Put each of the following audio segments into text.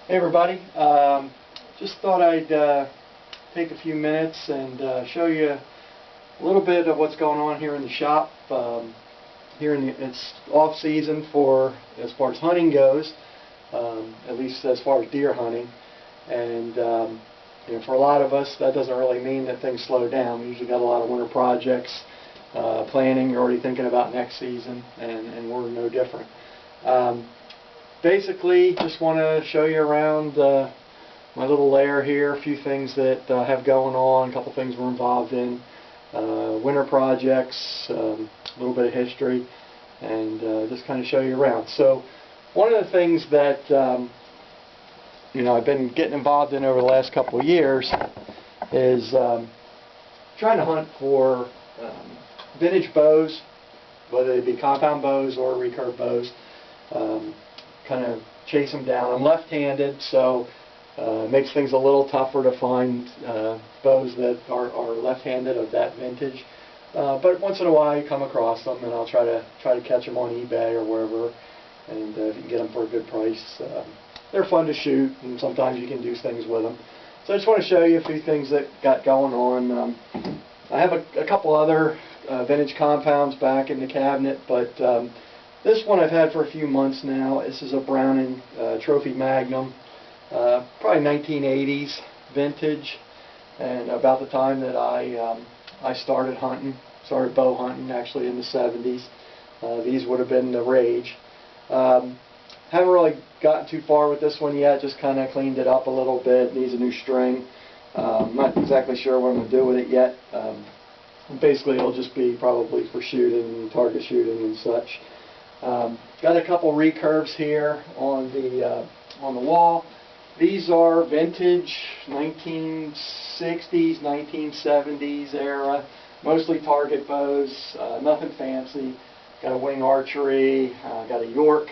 Hey everybody, just thought I'd take a few minutes and show you a little bit of what's going on here in the shop. It's off season for as far as hunting goes, at least as far as deer hunting, and for a lot of us that doesn't really mean that things slow down. We usually got a lot of winter projects planning. You're already thinking about next season, and we're no different. Basically, just want to show you around my little lair here, a few things that I have going on, a couple things we're involved in, winter projects, a little bit of history, and just kind of show you around. So one of the things that I've been getting involved in over the last couple of years is trying to hunt for vintage bows, whether they be compound bows or recurve bows. Kind of chase them down. I'm left-handed, so it makes things a little tougher to find bows that are left-handed of that vintage. But once in a while, you come across them, and I'll try to catch them on eBay or wherever, and if you can get them for a good price, they're fun to shoot, and sometimes you can do things with them. So I just want to show you a few things that got going on. I have a couple other vintage compounds back in the cabinet, but this one I've had for a few months now. This is a Browning Trophy Magnum, probably 1980s vintage, and about the time that I started bow hunting, actually in the 70s. These would have been the rage. Haven't really gotten too far with this one yet, just kind of cleaned it up a little bit. Needs a new string. I'm not exactly sure what I'm going to do with it yet. Basically it'll just be probably for shooting, target shooting and such. Got a couple recurves here on the wall. These are vintage 1960s, 1970s era, mostly target bows, nothing fancy. Got a Wing Archery, got a York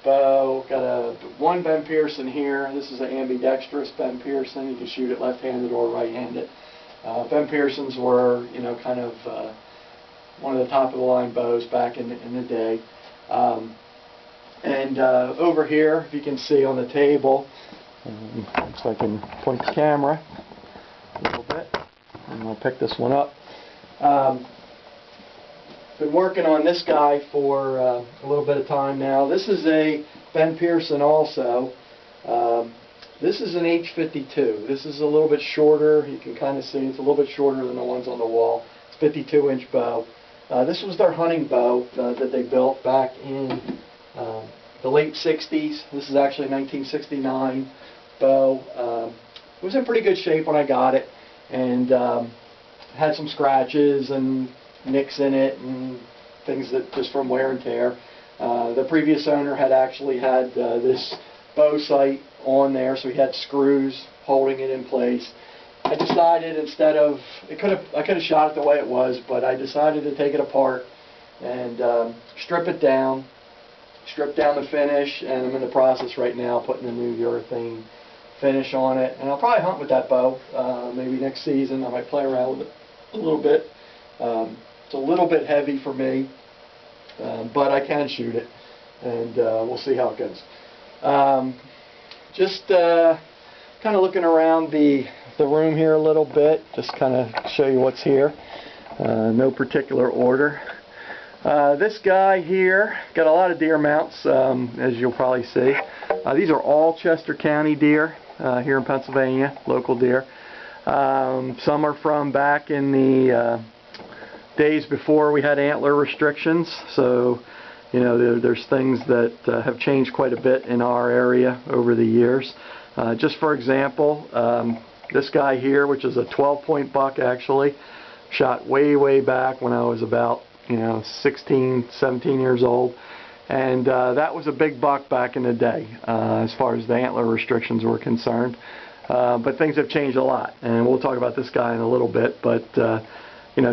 bow, got one Ben Pearson here. This is an ambidextrous Ben Pearson. You can shoot it left-handed or right-handed. Ben Pearsons were, kind of one of the top-of-the-line bows back in the day. Over here, if you can see on the table, looks like I can point the camera a little bit, and I'll pick this one up. Been working on this guy for a little bit of time now. This is a Ben Pearson also. This is an H52. This is a little bit shorter. You can kind of see it's a little bit shorter than the ones on the wall. It's a 52-inch bow. This was their hunting bow that they built back in the late 60s. This is actually a 1969 bow. It was in pretty good shape when I got it, and had some scratches and nicks in it and things that just from wear and tear. The previous owner had actually had this bow sight on there, so he had screws holding it in place. I decided instead of, I could have shot it the way it was, but I decided to take it apart and strip it down, strip down the finish, and I'm in the process right now putting a new urethane finish on it. And I'll probably hunt with that bow maybe next season. I might play around with it a little bit. It's a little bit heavy for me, but I can shoot it, and we'll see how it goes. Just kind of looking around the room here a little bit, just kind of show you what's here. No particular order. This guy here got a lot of deer mounts, as you'll probably see. These are all Chester County deer here in Pennsylvania, local deer. Some are from back in the days before we had antler restrictions, so there's things that have changed quite a bit in our area over the years. Just for example, this guy here, which is a 12-point buck actually, shot way back when I was about 16, 17 years old, and that was a big buck back in the day as far as the antler restrictions were concerned. But things have changed a lot, and we'll talk about this guy in a little bit, but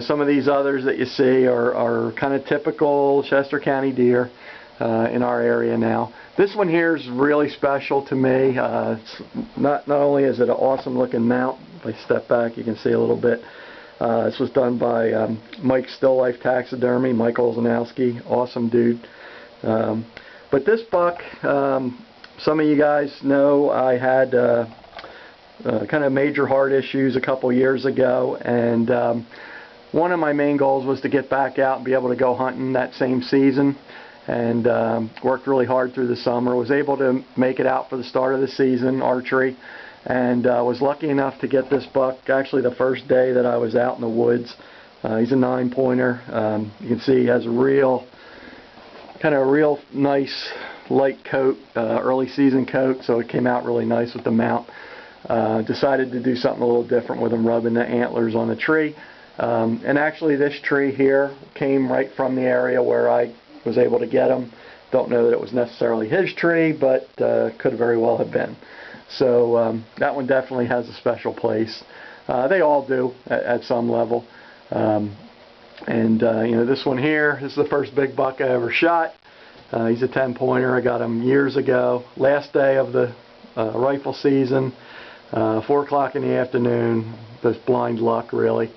some of these others that you see are kind of typical Chester County deer in our area now. This one here is really special to me. It's not only is it an awesome looking mount, if I step back you can see a little bit. This was done by Mike Still Life Taxidermy, Mike Olzanowski, awesome dude. But this buck Some of you guys know I had kind of major heart issues a couple years ago, and one of my main goals was to get back out and be able to go hunting that same season, and worked really hard through the summer. Was able to make it out for the start of the season, archery, and was lucky enough to get this buck actually the first day that I was out in the woods. He's a 9-pointer. You can see he has a real nice light coat, early season coat, so it came out really nice with the mount. Decided to do something a little different with him, rubbing the antlers on the tree. And actually this tree here came right from the area where I was able to get him. Don't know that it was necessarily his tree, but could very well have been. So that one definitely has a special place. They all do at some level. You know, this one here, this is the first big buck I ever shot. He's a 10-pointer. I got him years ago, last day of the rifle season, 4 o'clock in the afternoon. Just blind luck, really.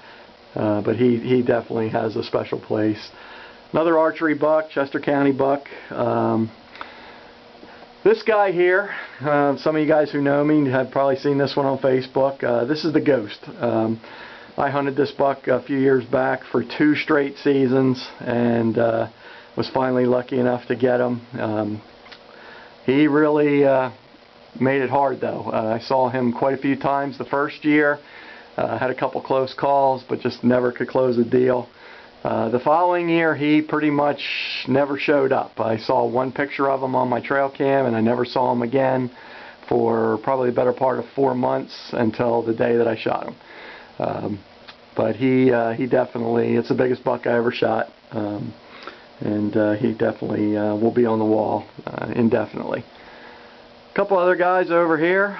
But he definitely has a special place. Another archery buck, Chester County buck. This guy here, some of you guys who know me have probably seen this one on Facebook. This is the Ghost. I hunted this buck a few years back for 2 straight seasons, and was finally lucky enough to get him. He really made it hard, though. I saw him quite a few times the first year. Had a couple close calls, but just never could close a deal. The following year, he pretty much never showed up. I saw one picture of him on my trail cam, and I never saw him again for probably the better part of 4 months until the day that I shot him. But he definitely, it's the biggest buck I ever shot, and he definitely will be on the wall indefinitely. A couple other guys over here.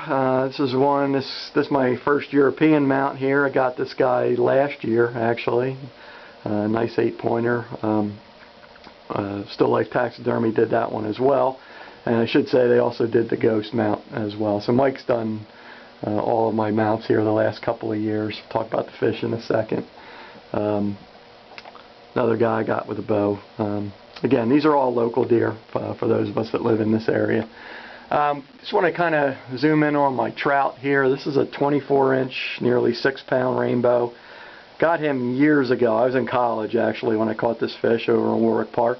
This is one. This is my first European mount here. I got this guy last year, actually. Nice 8-pointer. Still Life Taxidermy did that one as well, and I should say they also did the Ghost mount as well. So Mike's done all of my mounts here the last couple of years. We'll talk about the fish in a second. Another guy I got with a bow. Again, these are all local deer for those of us that live in this area. Just want to kind of zoom in on my trout here. This is a 24-inch, nearly 6-pound rainbow. Got him years ago. I was in college actually when I caught this fish over in Warwick Park,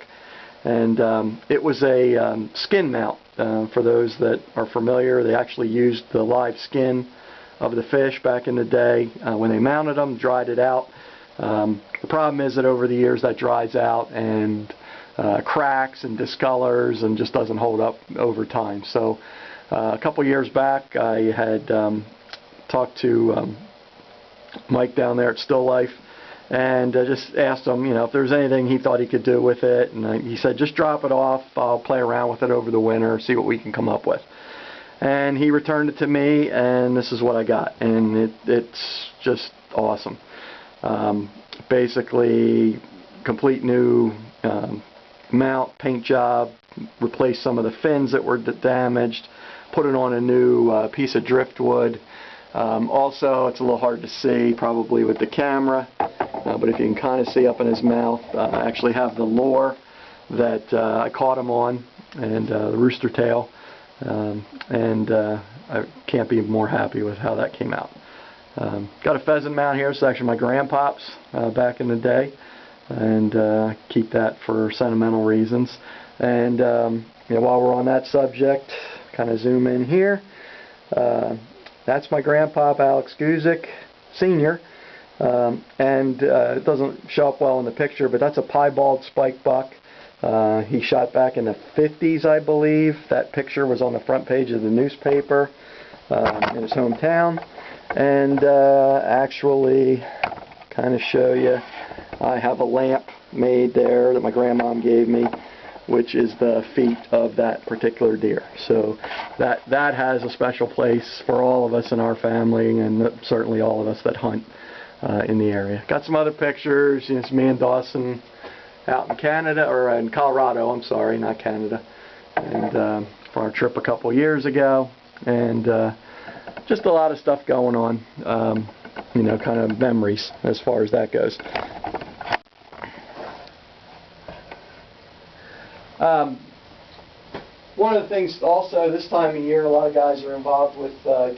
and it was a skin mount. For those that are familiar, they actually used the live skin of the fish back in the day when they mounted them, dried it out. The problem is that over the years that dries out and cracks and discolors and just doesn't hold up over time. So a couple years back I had talked to Mike down there at Still Life, and just asked him, you know, if there was anything he thought he could do with it, and he said, just drop it off, I'll play around with it over the winter, see what we can come up with. And he returned it to me, and this is what I got, and it's just awesome. Basically complete new mount, paint job, replaced some of the fins that were damaged, put it on a new piece of driftwood. Also, it's a little hard to see probably with the camera, but if you can kind of see up in his mouth, I actually have the lure that I caught him on, and the rooster tail, and I can't be more happy with how that came out. Got a pheasant mount here. It's actually my grandpop's back in the day, and keep that for sentimental reasons. And you know, while we're on that subject, kind of zoom in here. That's my grandpop, Alex Guzik, Sr. It doesn't show up well in the picture, but that's a piebald spike buck. He shot back in the 50s, I believe. That picture was on the front page of the newspaper in his hometown. And actually, kind of show you, I have a lamp made there that my grandmom gave me, which is the feet of that particular deer. So that has a special place for all of us in our family, and certainly all of us that hunt in the area. Got some other pictures. You know, it's me and Dawson out in Canada, or in Colorado, I'm sorry, not Canada, and for our trip a couple years ago, and just a lot of stuff going on, you know, kind of memories as far as that goes. One of the things also this time of year, a lot of guys are involved with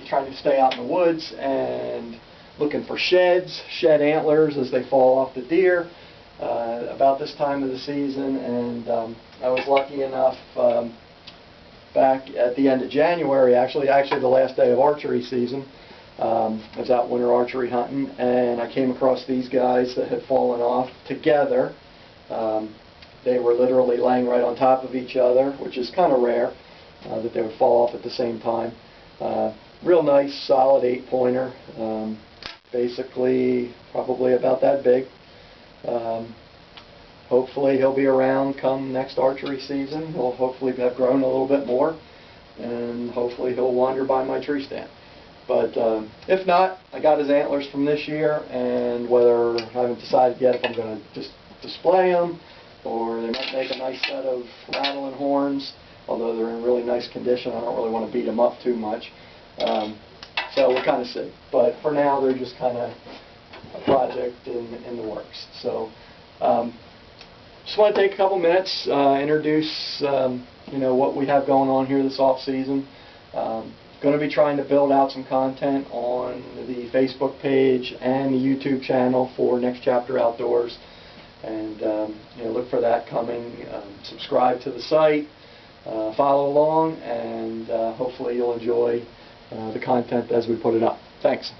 trying to stay out in the woods and looking for sheds, shed antlers as they fall off the deer about this time of the season. And I was lucky enough back at the end of January, actually the last day of archery season. I was out winter archery hunting, and I came across these guys that had fallen off together. They were literally laying right on top of each other, which is kind of rare that they would fall off at the same time. Real nice, solid 8-pointer, basically probably about that big. Hopefully he'll be around come next archery season. He'll hopefully have grown a little bit more, and hopefully he'll wander by my tree stand. But if not, I got his antlers from this year, and whether I haven't decided yet if I'm going to just display them, or they might make a nice set of rattling horns, although they're in really nice condition. I don't really want to beat them up too much. So we'll kind of see. But for now, they're just kind of a project in the works. So just want to take a couple minutes, introduce what we have going on here this off season. Going to be trying to build out some content on the Facebook page and the YouTube channel for Next Chapter Outdoors, and look for that coming. Subscribe to the site, follow along, and hopefully you'll enjoy the content as we put it up. Thanks.